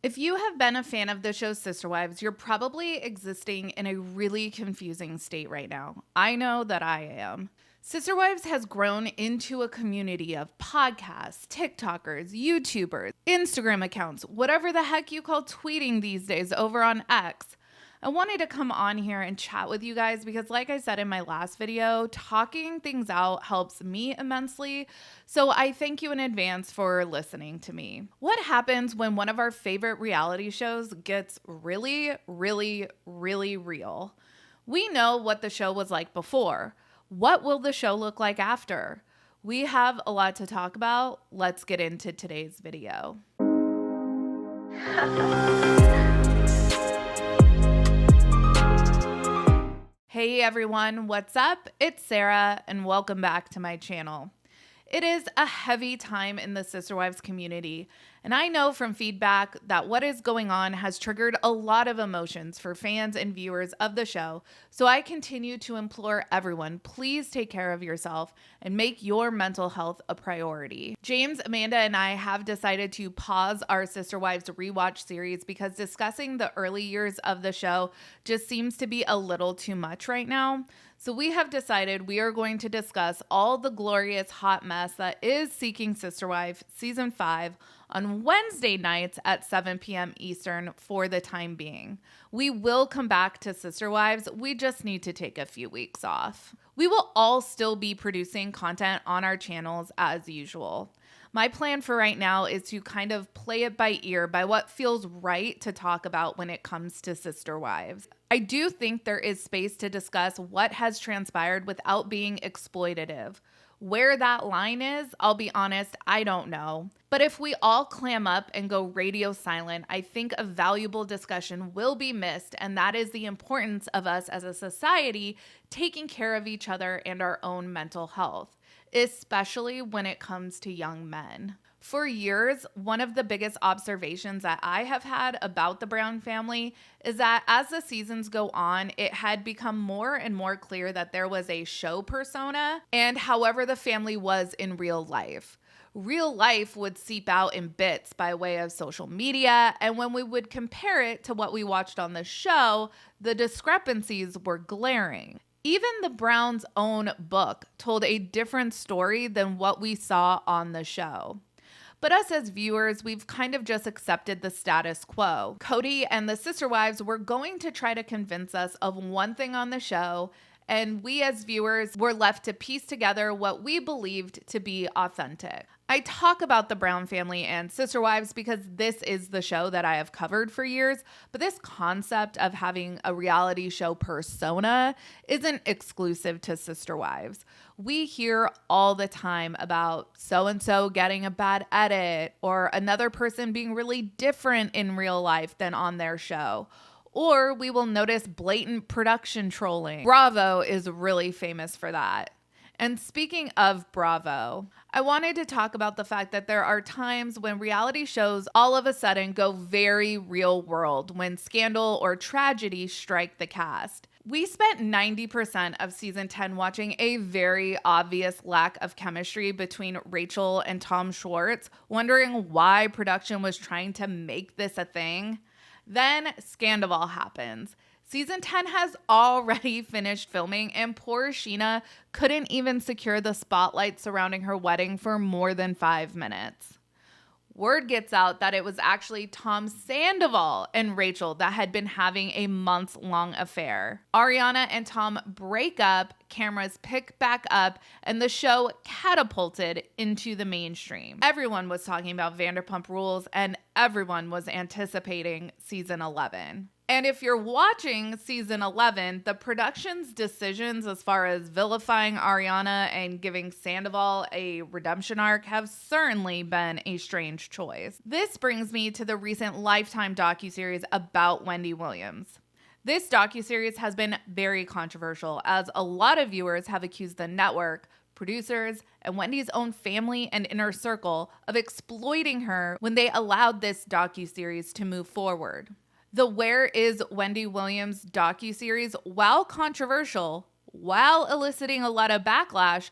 If you have been a fan of the show Sister Wives, you're probably existing in a really confusing state right now. I know that I am. Sister Wives has grown into a community of podcasts, TikTokers, YouTubers, Instagram accounts, whatever the heck you call tweeting these days over on X. I wanted to come on here and chat with you guys because, like I said in my last video, talking things out helps me immensely. So I thank you in advance for listening to me. What happens when one of our favorite reality shows gets really, really, really real? We know what the show was like before. What will the show look like after? We have a lot to talk about. Let's get into today's video. Hey everyone, what's up? It's Sarah and welcome back to my channel. It is a heavy time in the Sister Wives community, and I know from feedback that what is going on has triggered a lot of emotions for fans and viewers of the show, so I continue to implore everyone, please take care of yourself and make your mental health a priority. James, Amanda, and I have decided to pause our Sister Wives rewatch series because discussing the early years of the show just seems to be a little too much right now. So we have decided we are going to discuss all the glorious hot mess that is Seeking Sister Wife Season 5 on Wednesday nights at 7 p.m. Eastern for the time being. We will come back to Sister Wives. We just need to take a few weeks off. We will all still be producing content on our channels as usual. My plan for right now is to kind of play it by ear by what feels right to talk about when it comes to Sister Wives. I do think there is space to discuss what has transpired without being exploitative. Where that line is, I'll be honest, I don't know. But if we all clam up and go radio silent, I think a valuable discussion will be missed, and that is the importance of us as a society taking care of each other and our own mental health, especially when it comes to young men. For years, one of the biggest observations that I have had about the Brown family is that as the seasons go on, it had become more and more clear that there was a show persona and however the family was in real life. Real life would seep out in bits by way of social media, and when we would compare it to what we watched on the show, the discrepancies were glaring. Even the Browns' own book told a different story than what we saw on the show. But us as viewers, we've kind of just accepted the status quo. Cody and the Sister Wives were going to try to convince us of one thing on the show, and we as viewers were left to piece together what we believed to be authentic. I talk about the Brown family and Sister Wives because this is the show that I have covered for years, but this concept of having a reality show persona isn't exclusive to Sister Wives. We hear all the time about so-and-so getting a bad edit or another person being really different in real life than on their show. Or we will notice blatant production trolling. Bravo is really famous for that. And speaking of Bravo, I wanted to talk about the fact that there are times when reality shows all of a sudden go very real world when scandal or tragedy strike the cast. We spent 90% of season 10 watching a very obvious lack of chemistry between Rachel and Tom Schwartz, wondering why production was trying to make this a thing. Then Scandival happens. Season 10 has already finished filming, and poor Sheena couldn't even secure the spotlight surrounding her wedding for more than 5 minutes. Word gets out that it was actually Tom Sandoval and Rachel that had been having a months-long affair. Ariana and Tom break up, cameras pick back up, and the show catapulted into the mainstream. Everyone was talking about Vanderpump Rules, and everyone was anticipating season 11. And if you're watching season 11, the production's decisions as far as vilifying Ariana and giving Sandoval a redemption arc have certainly been a strange choice. This brings me to the recent Lifetime docuseries about Wendy Williams. This docuseries has been very controversial as a lot of viewers have accused the network, producers, and Wendy's own family and inner circle of exploiting her when they allowed this docuseries to move forward. The Where is Wendy Williams docuseries, while controversial, while eliciting a lot of backlash,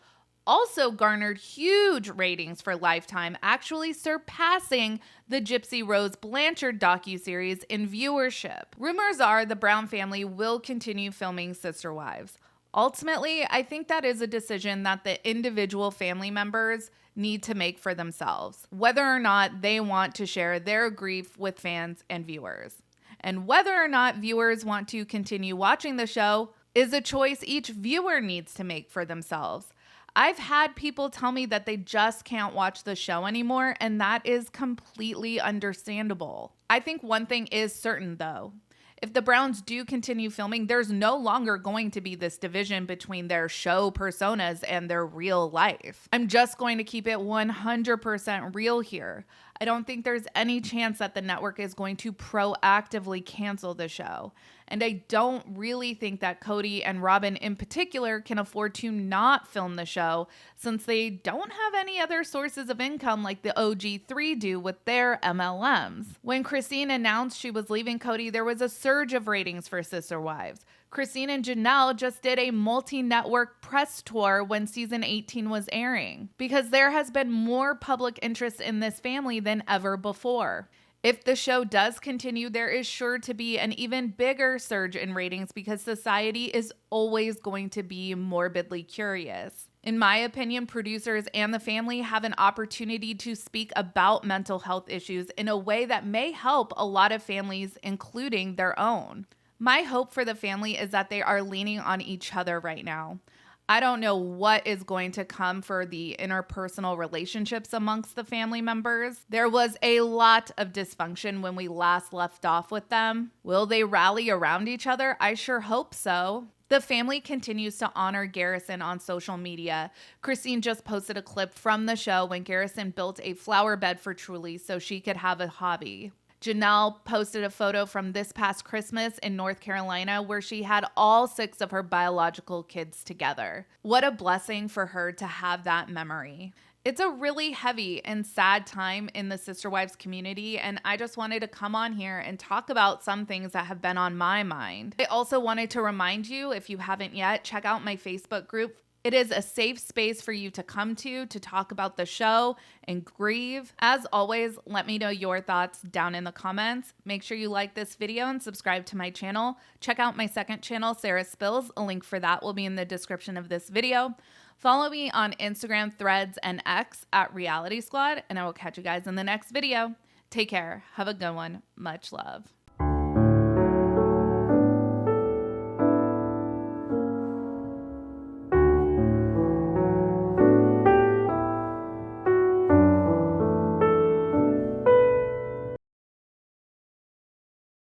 also garnered huge ratings for Lifetime, actually surpassing the Gypsy Rose Blanchard docuseries in viewership. Rumors are the Brown family will continue filming Sister Wives. Ultimately, I think that is a decision that the individual family members need to make for themselves, whether or not they want to share their grief with fans and viewers. And whether or not viewers want to continue watching the show is a choice each viewer needs to make for themselves. I've had people tell me that they just can't watch the show anymore, and that is completely understandable. I think one thing is certain, though. If the Browns do continue filming, there's no longer going to be this division between their show personas and their real life. I'm just going to keep it 100% real here. I don't think there's any chance that the network is going to proactively cancel the show. And I don't really think that Cody and Robin in particular can afford to not film the show, since they don't have any other sources of income like the OG3 do with their MLMs. When Christine announced she was leaving Cody, there was a surge of ratings for Sister Wives. Christine and Janelle just did a multi-network press tour when season 18 was airing, because there has been more public interest in this family than ever before. If the show does continue, there is sure to be an even bigger surge in ratings because society is always going to be morbidly curious. In my opinion, producers and the family have an opportunity to speak about mental health issues in a way that may help a lot of families, including their own. My hope for the family is that they are leaning on each other right now. I don't know what is going to come for the interpersonal relationships amongst the family members. There was a lot of dysfunction when we last left off with them. Will they rally around each other? I sure hope so. The family continues to honor Garrison on social media. Christine just posted a clip from the show when Garrison built a flower bed for Truly so she could have a hobby. Janelle posted a photo from this past Christmas in North Carolina where she had all 6 of her biological kids together. What a blessing for her to have that memory. It's a really heavy and sad time in the Sister Wives community, and I just wanted to come on here and talk about some things that have been on my mind. I also wanted to remind you, if you haven't yet, check out my Facebook group. It is a safe space for you to come to talk about the show and grieve. As always, let me know your thoughts down in the comments. Make sure you like this video and subscribe to my channel. Check out my second channel, Sarah Spills. A link for that will be in the description of this video. Follow me on Instagram, Threads, and X at Reality Squad, and I will catch you guys in the next video. Take care. Have a good one. Much love.